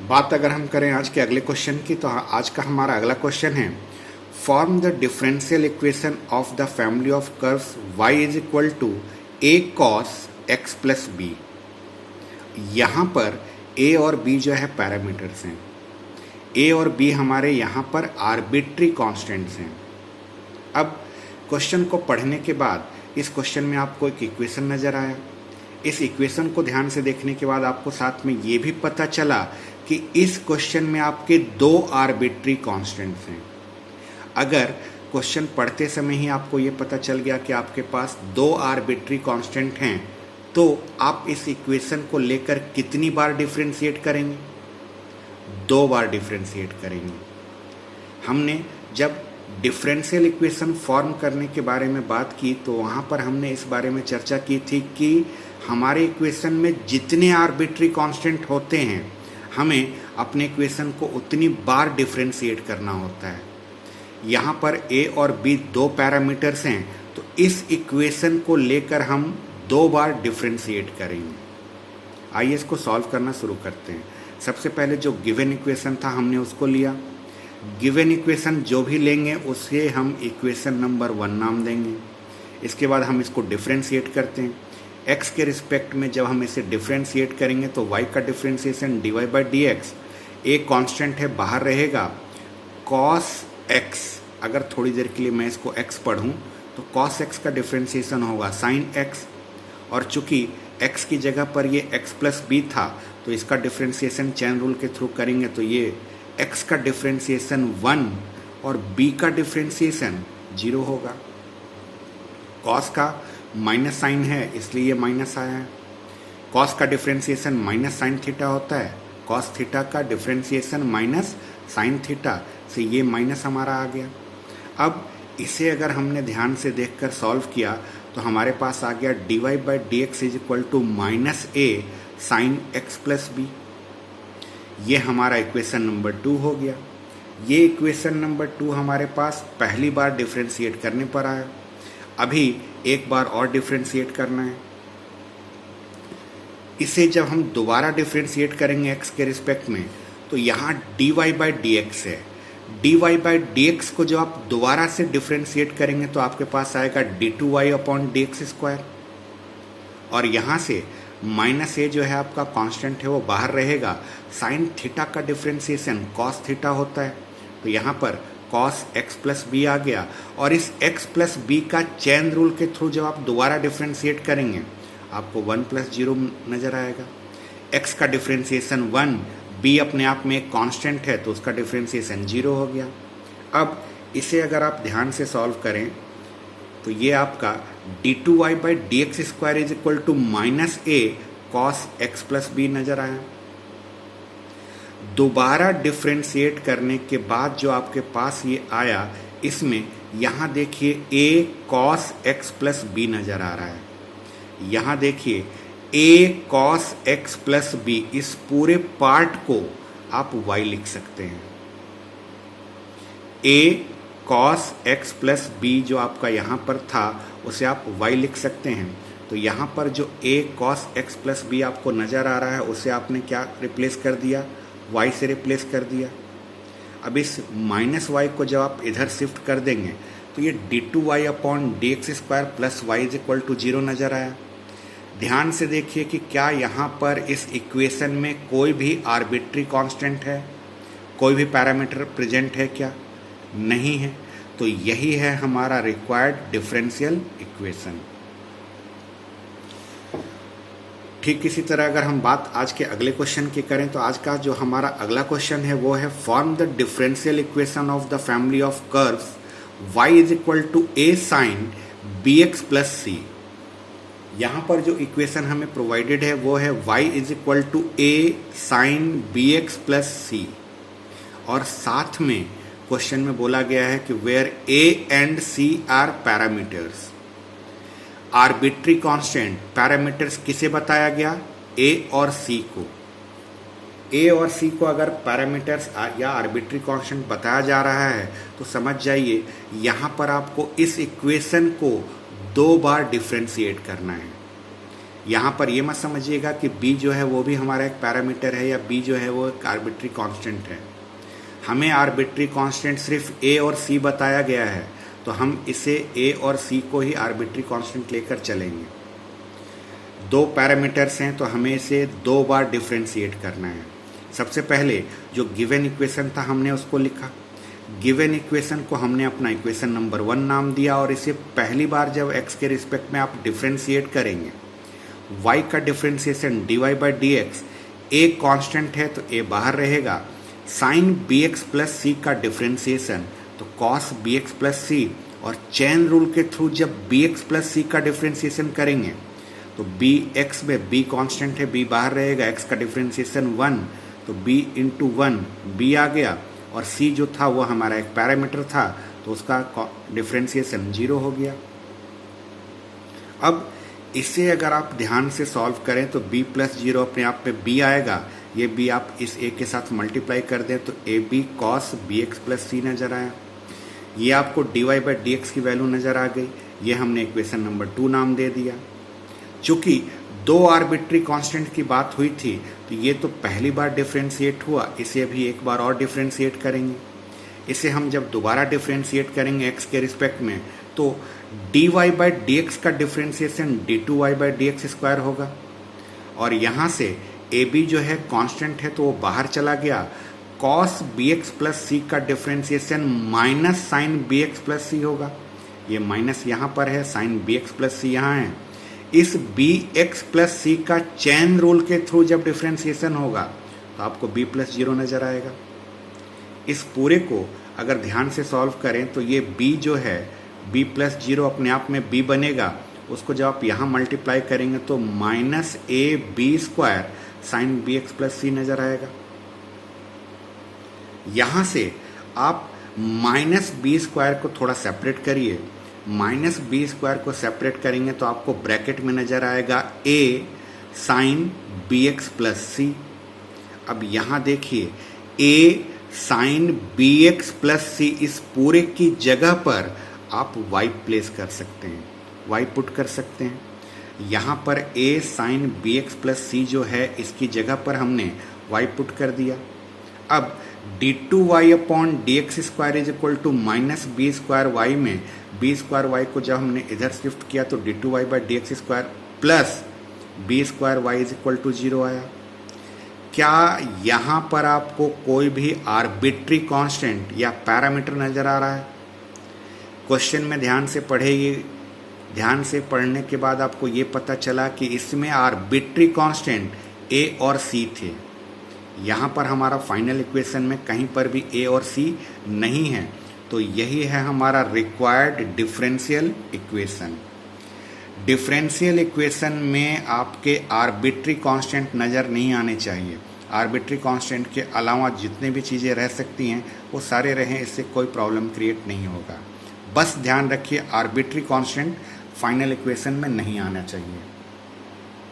बात अगर हम करें आज के अगले क्वेश्चन की, तो आज का हमारा अगला क्वेश्चन है form the differential equation of the family of curves y is equal to a cos x plus B. यहाँ पर a और b जो है पैरामीटर्स हैं, a और b हमारे यहाँ पर आर्बिट्री कांस्टेंट्स हैं। अब क्वेश्चन को पढ़ने के बाद इस क्वेश्चन में आपको एक इक्वेशन नज़र आया। इस इक्वेशन को ध्यान से देखने के बाद आपको साथ में ये भी पता चला कि इस क्वेश्चन में आपके दो आर्बिट्री कांस्टेंट्स हैं। अगर क्वेश्चन पढ़ते समय ही आपको ये पता चल गया कि आपके पास दो आर्बिट्री कांस्टेंट हैं, तो आप इस इक्वेशन को लेकर कितनी बार डिफरेंशिएट करेंगे? दो बार डिफरेंशिएट करेंगे। हमने जब डिफरेंशियल इक्वेशन फॉर्म करने के बारे में बात की तो वहाँ पर हमने इस बारे में चर्चा की थी कि हमारे इक्वेशन में जितने आर्बिट्री कांस्टेंट होते हैं हमें अपने इक्वेशन को उतनी बार डिफरेंशिएट करना होता है। यहाँ पर a और b दो पैरामीटर्स हैं, तो इस इक्वेशन को लेकर हम दो बार डिफरेंशिएट करेंगे। आइए इसको सॉल्व करना शुरू करते हैं। सबसे पहले जो गिवन इक्वेशन था हमने उसको लिया। गिवन इक्वेशन जो भी लेंगे उसे हम इक्वेशन नंबर 1 नाम देंगे। इसके बाद हम इसको डिफरेंशिएट करते हैं। x के रिस्पेक्ट में जब हम इसे डिफरेंशिएट करेंगे तो y का differentiation dy by D x, एक कॉन्स्टेंट है बाहर रहेगा cos x। अगर थोड़ी देर के लिए मैं इसको x पढ़ूँ तो cos x का डिफरेंशिएशन होगा sin x, और चूंकि x की जगह पर ये x प्लस बी था तो इसका डिफरेंशिएशन चेन रूल के थ्रू करेंगे तो ये x का डिफरेंशिएशन 1 और b का डिफरेंशिएशन 0 होगा। cos का माइनस साइन है इसलिए ये माइनस आया है। cos का डिफरेंशिएशन माइनस साइन थीटा होता है, cos थीटा का डिफरेंशिएशन माइनस साइन थीटा से ये माइनस हमारा आ गया। अब इसे अगर हमने ध्यान से देखकर सॉल्व किया तो हमारे पास आ गया dy by D X is equal to minus A sine X plus B. ये हमारा इक्वेशन नंबर 2 हो गया। ये इक्वेशन नंबर 2 हमारे पास पहली बार डिफरेंशिएट करने पर आया। अभी एक बार और डिफरेंशिएट करना है। इसे जब हम दोबारा डिफरेंशिएट करेंगे x के रिस्पेक्ट में तो यहाँ dy बाई डी एक्स है। dy बाई डी एक्स को जब आप दोबारा से डिफरेंशिएट करेंगे तो आपके पास आएगा d2y upon D X square, और यहाँ से माइनस ए जो है आपका कांस्टेंट है वो बाहर रहेगा। साइन थीटा का डिफरेंशिएशन cos थीटा होता है, तो यहाँ पर cos x प्लस बी आ गया, और इस x प्लस बी का चेन रूल के थ्रू जब आप दोबारा डिफरेंशिएट करेंगे आपको 1 प्लस 0 नज़र आएगा। x का डिफरेंशिएशन 1, b अपने आप में एक कांस्टेंट है तो उसका डिफरेंशिएशन 0 हो गया। अब इसे अगर आप ध्यान से सॉल्व करें तो ये आपका d2y by D X square is equal to minus A cos X plus B नज़र आया। दोबारा डिफरेंशिएट करने के बाद जो आपके पास ये आया, इसमें यहाँ देखिए a cos x plus B नज़र आ रहा है। यहाँ देखिए a cos x plus B, इस पूरे पार्ट को आप y लिख सकते हैं। a cos x plus B जो आपका यहाँ पर था उसे आप y लिख सकते हैं। तो यहाँ पर जो a cos x plus B आपको नज़र आ रहा है उसे आपने क्या रिप्लेस कर दिया? y से रिप्लेस कर दिया। अब इस माइनस y को जब आप इधर शिफ्ट कर देंगे तो ये d2y upon D X square plus Y is equal to 0 नज़र आया। ध्यान से देखिए कि क्या यहाँ पर इस इक्वेशन में कोई भी आर्बिट्री कांस्टेंट है, कोई भी पैरामीटर प्रेजेंट है क्या? नहीं है। तो यही है हमारा रिक्वायर्ड डिफरेंशियल इक्वेशन। ठीक इसी तरह अगर हम बात आज के अगले क्वेश्चन की करें तो आज का जो हमारा अगला क्वेश्चन है वो है form the differential equation of the family of curves y is equal to a sine b x plus c. यहाँ पर जो इक्वेशन हमें प्रोवाइडेड है वो है y is equal to a sine b x plus c, और साथ में क्वेश्चन में बोला गया है कि where a and c are parameters. Arbitrary constant parameters किसे बताया गया? a और c को। a और c को अगर पैरामीटर्स या आर्बिट्री कांस्टेंट बताया जा रहा है तो समझ जाइए यहाँ पर आपको इस इक्वेशन को दो बार डिफरेंशिएट करना है। यहाँ पर ये मत समझिएगा कि b जो है वो भी हमारा एक पैरामीटर है या b जो है वो एक आर्बिट्री कांस्टेंट है। हमें आर्बिट्री कांस्टेंट सिर्फ a और c बताया गया है, तो हम इसे a और c को ही आर्बिट्री कांस्टेंट लेकर चलेंगे। दो पैरामीटर्स हैं तो हमें इसे दो बार डिफ्रेंशिएट करना है। सबसे पहले जो गिवन इक्वेशन था हमने उसको लिखा। गिवन इक्वेशन को हमने अपना इक्वेशन नंबर 1 नाम दिया और इसे पहली बार जब x के रिस्पेक्ट में आप डिफ्रेंशिएट करेंगे, y का differentiation dy by D x, a constant है तो a बाहर रहेगा। साइन bx प्लस c का डिफ्रेंशिएशन तो cos bx प्लस c, और चेन रूल के थ्रू जब bx प्लस c का डिफ्रेंशिएशन करेंगे तो bx में b कांस्टेंट है, b बाहर रहेगा, x का डिफ्रेंशिएशन 1 तो b इंटू 1 b आ गया, और c जो था वो हमारा एक पैरामीटर था तो उसका डिफ्रेंशिएशन 0 हो गया। अब इसे अगर आप ध्यान से सॉल्व करें तो b प्लस 0 अपने आप में b आएगा, ये b आप इस a के साथ मल्टीप्लाई कर दें तो ab cos bx plus c नज़र आया। ये आपको dy बाई डी एक्स की वैल्यू नज़र आ गई, ये हमने इक्वेशन नंबर 2 नाम दे दिया। चूँकि दो आर्बिट्री कांस्टेंट की बात हुई थी तो ये तो पहली बार डिफ्रेंशिएट हुआ, इसे अभी एक बार और डिफ्रेंशिएट करेंगे। इसे हम जब दोबारा डिफ्रेंशिएट करेंगे x के रिस्पेक्ट में तो dy बाई डी एक्स का differentiation d2y by D X square होगा, और यहाँ से ab जो है कांस्टेंट है तो वो बाहर चला गया। cos bx प्लस c का differentiation minus sine bx plus c होगा, ये माइनस यहाँ पर है, साइन bx प्लस c यहाँ है। इस bx प्लस c का चेन रूल के थ्रू जब डिफ्रेंशिएशन होगा तो आपको b प्लस 0 नज़र आएगा। इस पूरे को अगर ध्यान से सॉल्व करें तो ये b जो है b प्लस 0 अपने आप में b बनेगा, उसको जब आप यहाँ मल्टीप्लाई करेंगे तो minus A B square sine bx plus c नज़र आएगा। यहाँ से आप माइनस बी स्क्वायर को थोड़ा सेपरेट करिए, माइनस बी स्क्वायर को सेपरेट करेंगे तो आपको ब्रैकेट में नज़र आएगा a sine bx plus c। अब यहाँ देखिए a sine bx plus c, इस पूरे की जगह पर आप y प्लेस कर सकते हैं, y पुट कर सकते हैं। यहाँ पर a sine bx plus c जो है इसकी जगह पर हमने y पुट कर दिया। अब d2y upon D X square is equal to minus B square Y में बी स्क्वायर वाई को जब हमने इधर शिफ्ट किया तो d2y by D X square plus B square Y is equal to 0 आया। क्या यहाँ पर आपको कोई भी आर्बिट्री कांस्टेंट या पैरामीटर नज़र आ रहा है? क्वेश्चन में ध्यान से पढ़ेगी, ध्यान से पढ़ने के बाद आपको ये पता चला कि इसमें आर्बिट्री कांस्टेंट a और c थे। यहाँ पर हमारा फाइनल इक्वेशन में कहीं पर भी a और c नहीं है, तो यही है हमारा required differential equation. Differential equation में आपके आर्बिट्री कांस्टेंट नज़र नहीं आने चाहिए। आर्बिट्री कांस्टेंट के अलावा जितने भी चीज़ें रह सकती हैं वो सारे रहें, इससे कोई प्रॉब्लम क्रिएट नहीं होगा। बस ध्यान रखिए आर्बिट्री कांस्टेंट फाइनल इक्वेशन में नहीं आना चाहिए।